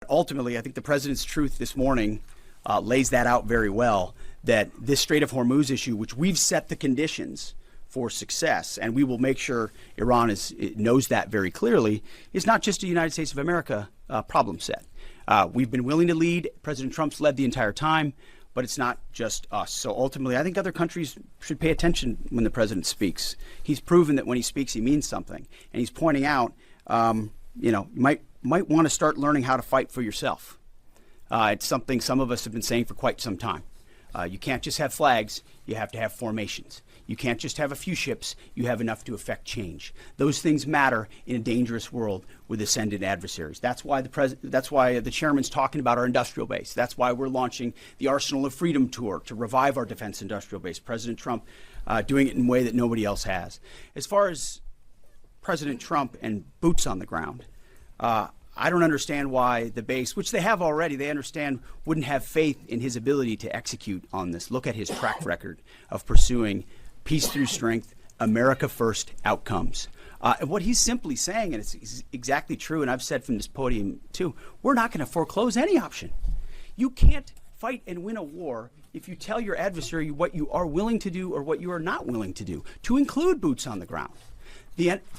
ultimately, I think the president's truth this morning lays that out very well, that this Strait of Hormuz issue, which we've set the conditions for success, and we will make sure Iran knows that very clearly, is not just a United States of America problem set. We've been willing to lead. President Trump's led the entire time, but it's not just us. So ultimately, I think other countries should pay attention when the president speaks. He's proven that when he speaks, he means something. And he's pointing out, you might want to start learning how to fight for yourself. It's something some of us have been saying for quite some time. You can't just have flags, you have to have formations. You can't just have a few ships, you have enough to affect change. Those things matter in a dangerous world with ascendant adversaries. That's why the chairman's talking about our industrial base. That's why we're launching the Arsenal of Freedom tour to revive our defense industrial base. President Trump doing it in a way that nobody else has. As far as President Trump and boots on the ground, I don't understand why the base, which they have already, they understand, wouldn't have faith in his ability to execute on this. Look at his track record of pursuing peace through strength, America first outcomes. And what he's simply saying, and it's exactly true, and I've said from this podium too, we're not going to foreclose any option. You can't fight and win a war if you tell your adversary what you are willing to do or what you are not willing to do, to include boots on the ground.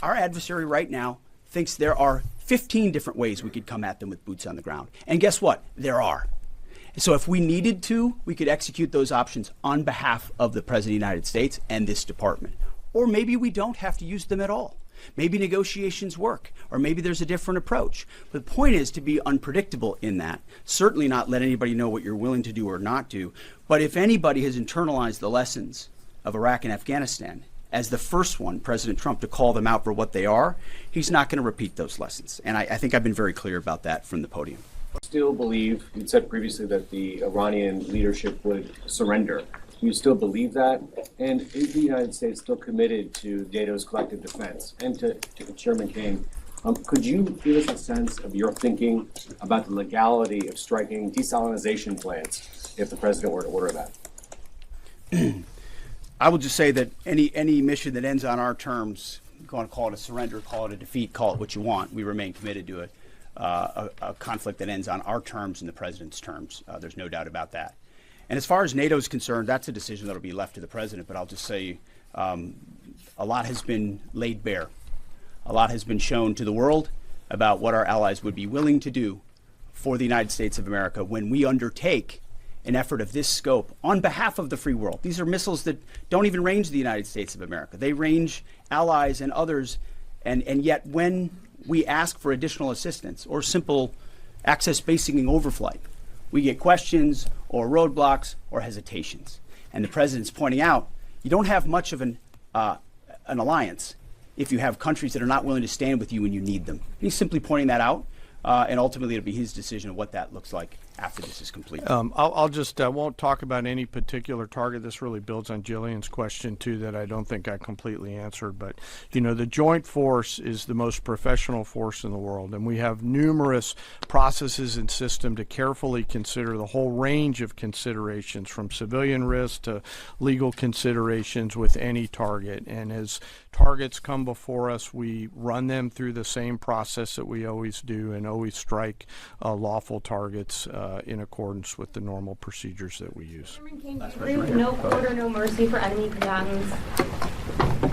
Our adversary right now thinks there are 15 different ways we could come at them with boots on the ground. And guess what? There are. So if we needed to, we could execute those options on behalf of the President of the United States and this department. Or maybe we don't have to use them at all. Maybe negotiations work, or maybe there's a different approach. But the point is to be unpredictable in that. Certainly not let anybody know what you're willing to do or not do. But if anybody has internalized the lessons of Iraq and Afghanistan, as the first one, President Trump, to call them out for what they are, he's not going to repeat those lessons. And I think I've been very clear about that from the podium. Still believe, you said previously that the Iranian leadership would surrender. Do you still believe that? And is the United States still committed to NATO's collective defense? And to Chairman King, could you give us a sense of your thinking about the legality of striking desalinization plants if the president were to order that? I will just say that any mission that ends on our terms, you want to call it a surrender, call it a defeat, call it what you want, we remain committed to it. A conflict that ends on our terms and the president's terms. There's no doubt about that. And as far as NATO is concerned, that's a decision that will be left to the president. But I'll just say a lot has been laid bare. A lot has been shown to the world about what our allies would be willing to do for the United States of America when we undertake an effort of this scope on behalf of the free world. These are missiles that don't even range the United States of America. They range allies and others. And yet when we ask for additional assistance or simple access basing and overflight, we get questions or roadblocks or hesitations. And the president's pointing out you don't have much of an alliance if you have countries that are not willing to stand with you when you need them. He's simply pointing that out, and ultimately it'll be his decision of what that looks like after this is complete. I'll just won't talk about any particular target. This really builds on Jillian's question too, that I don't think I completely answered. But the joint force is the most professional force in the world, and we have numerous processes and systems to carefully consider the whole range of considerations, from civilian risk to legal considerations with any target. And as targets come before us, we run them through the same process that we always do, and always strike lawful targets in accordance with the normal procedures that we use. Chairman King, do you agree with no quarter, no mercy for enemy combatants?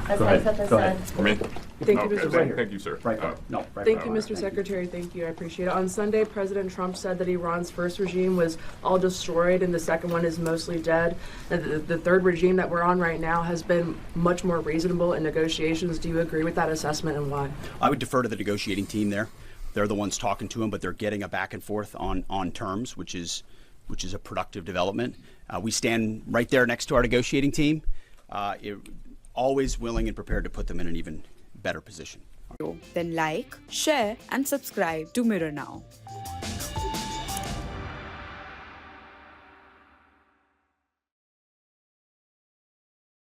As Hegseth said. For me? Thank you, Mr. Secretary. Thank you, sir. Thank you, Mr. Secretary. Thank you. I appreciate it. On Sunday, President Trump said that Iran's first regime was all destroyed and the second one is mostly dead. The third regime that we're on right now has been much more reasonable in negotiations. Do you agree with that assessment, and why? I would defer to the negotiating team there. They're the ones talking to him, but they're getting a back and forth on terms, which is a productive development. We stand right there next to our negotiating team, always willing and prepared to put them in an even better position. Then like, share, and subscribe to Mirror Now.